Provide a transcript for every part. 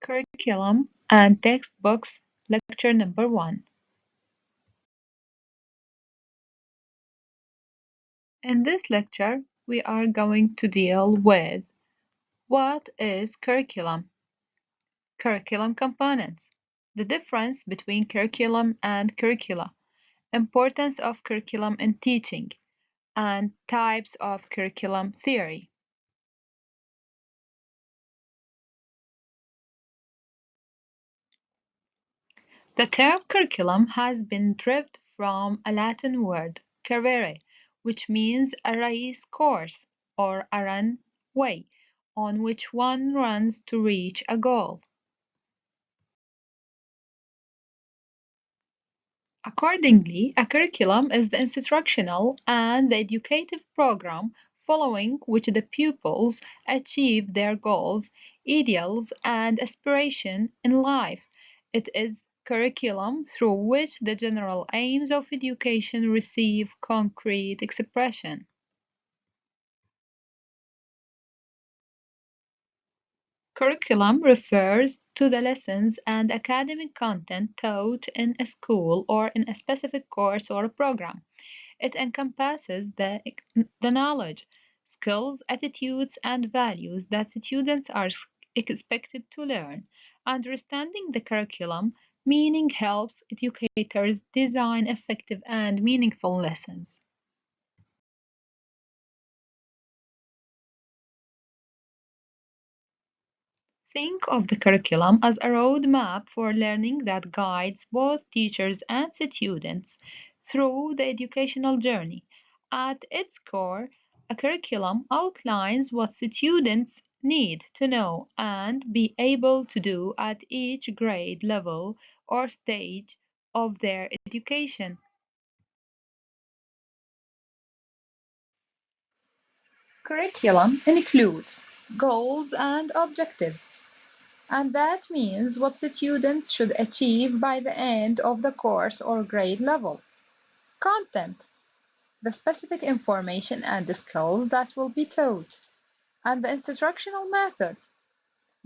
Curriculum and Textbooks, Lecture Number 1. In this lecture, we are going to deal with what is curriculum, curriculum components, the difference between curriculum and curricula, importance of curriculum in teaching, and types of curriculum theory. The term curriculum has been derived from a Latin word, carrere, which means a race course or a run way on which one runs to reach a goal. Accordingly, a curriculum is the instructional and the educative program following which the pupils achieve their goals, ideals, and aspirations in life. It is curriculum through which the general aims of education receive concrete expression. Curriculum refers to the lessons and academic content taught in a school or in a specific course or program. It encompasses the knowledge, skills, attitudes, and values that students are expected to learn. Understanding the curriculum meaning helps educators design effective and meaningful lessons. Think of the curriculum as a roadmap for learning that guides both teachers and students through the educational journey. At its core, a curriculum outlines what students need to know and be able to do at each grade level or stage of their education. Curriculum includes goals and objectives, and that means what students should achieve by the end of the course or grade level. Content, the specific information and the skills that will be taught, and the instructional methods,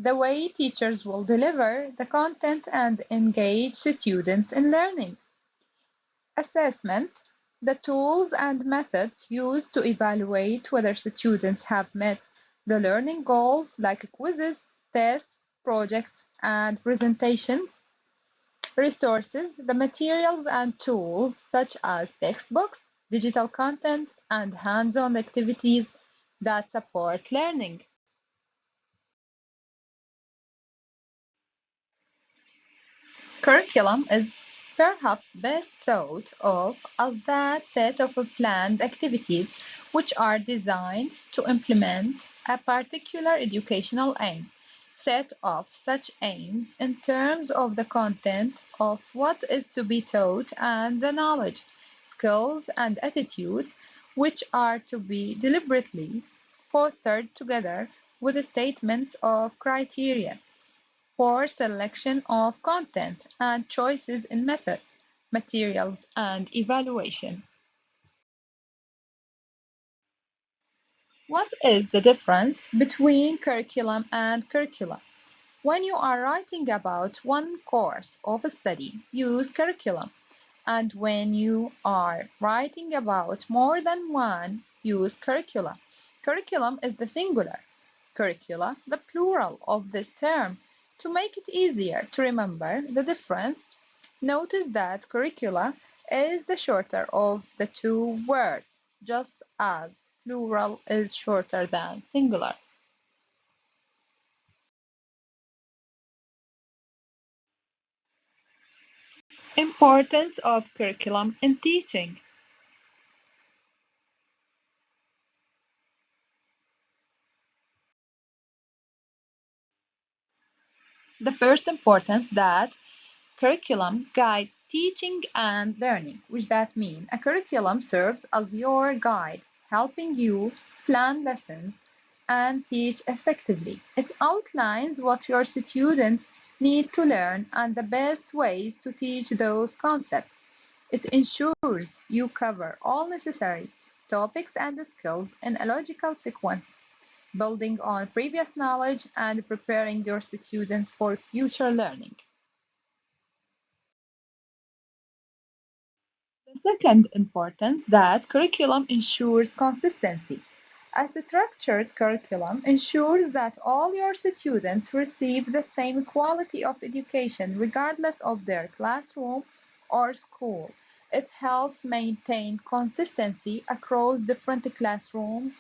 the way teachers will deliver the content and engage students in learning. Assessment, the tools and methods used to evaluate whether students have met the learning goals like quizzes, tests, projects, and presentations. Resources, the materials and tools such as textbooks, digital content, and hands-on activities that support learning. Curriculum is perhaps best thought of as that set of planned activities which are designed to implement a particular educational aim. Set of such aims in terms of the content of what is to be taught and the knowledge, skills, and attitudes which are to be deliberately fostered together with statements of criteria for selection of content and choices in methods, materials, and evaluation. What is the difference between curriculum and curricula? When you are writing about one course of study, use curriculum, and when you are writing about more than one, use curricula. Curriculum is the singular, curricula the plural of this term. To make it easier to remember the difference, notice that curricula is the shorter of the two words, just as plural is shorter than singular. Importance of curriculum in teaching. The first importance that curriculum guides teaching and learning, which that means a curriculum serves as your guide, helping you plan lessons and teach effectively. It outlines what your students need to learn and the best ways to teach those concepts. It ensures you cover all necessary topics and skills in a logical sequence. building on previous knowledge and preparing your students for future learning. The second importance that curriculum ensures consistency. A structured curriculum ensures that all your students receive the same quality of education regardless of their classroom or school. It helps maintain consistency across different classrooms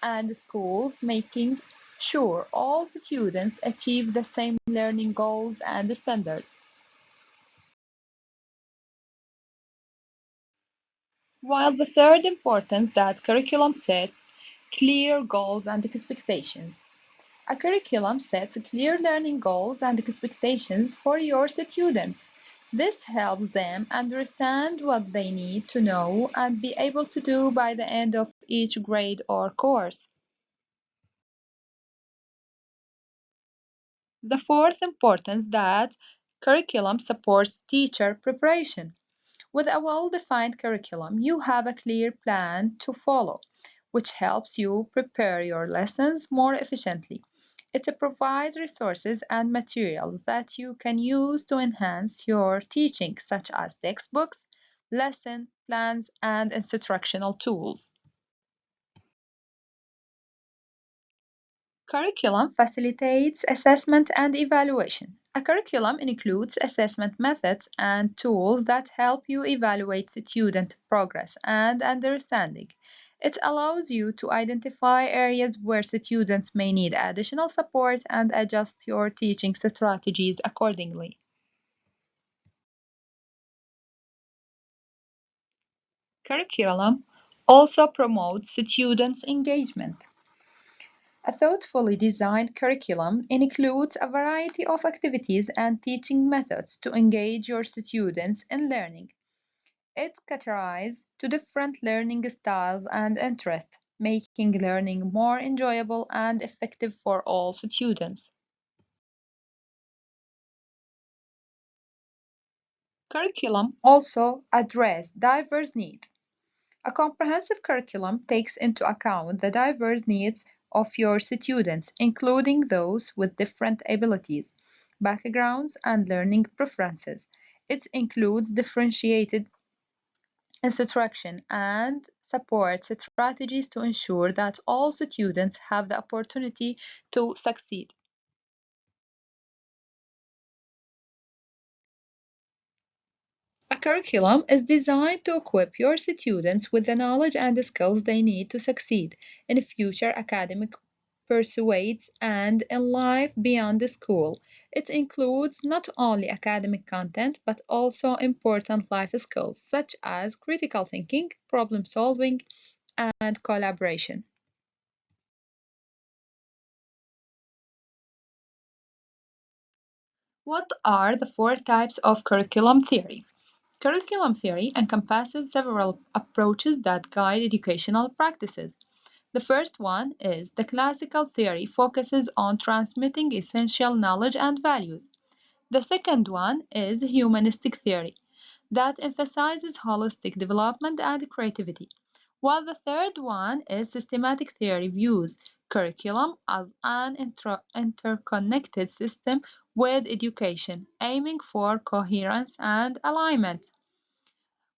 and schools, making sure all students achieve the same learning goals and standards. While the third importance that curriculum sets clear goals and expectations. A curriculum sets clear learning goals and expectations for your students. This helps them understand what they need to know and be able to do by the end of each grade or course. The fourth importance that curriculum supports teacher preparation. With a well-defined curriculum, you have a clear plan to follow, which helps you prepare your lessons more efficiently. It provides resources and materials that you can use to enhance your teaching, such as textbooks, lesson plans, and instructional tools. Curriculum facilitates assessment and evaluation. A curriculum includes assessment methods and tools that help you evaluate student progress and understanding. It allows you to identify areas where students may need additional support and adjust your teaching strategies accordingly. Curriculum also promotes students' engagement. A thoughtfully designed curriculum includes a variety of activities and teaching methods to engage your students in learning. It caters to different learning styles and interests, making learning more enjoyable and effective for all students. Curriculum also address diverse needs. A comprehensive curriculum takes into account the diverse needs of your students, including those with different abilities, backgrounds, and learning preferences. It includes differentiated instruction and supports strategies to ensure that all students have the opportunity to succeed. A curriculum is designed to equip your students with the knowledge and skills they need to succeed in future academic pursuits and in life beyond the school. It includes not only academic content but also important life skills such as critical thinking, problem solving, and collaboration. What are the four types of curriculum theory? Curriculum theory encompasses several approaches that guide educational practices. The first one is the classical theory focuses on transmitting essential knowledge and values. The second one is humanistic theory that emphasizes holistic development and creativity, while the third one is systematic theory views curriculum as an interconnected system with education, aiming for coherence and alignment.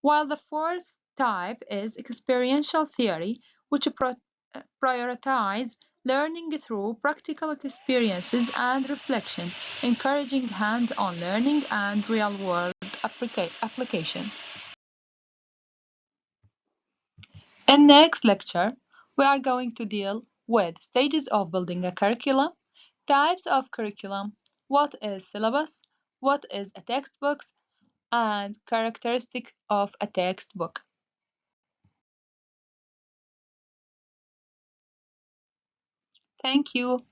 While the fourth type is experiential theory, which prioritizes learning through practical experiences and reflection, encouraging hands-on learning and real-world application. In next lecture, we are going to deal with stages of building a curriculum, types of curriculum, what is syllabus, what is a textbook, and characteristics of a textbook. Thank you.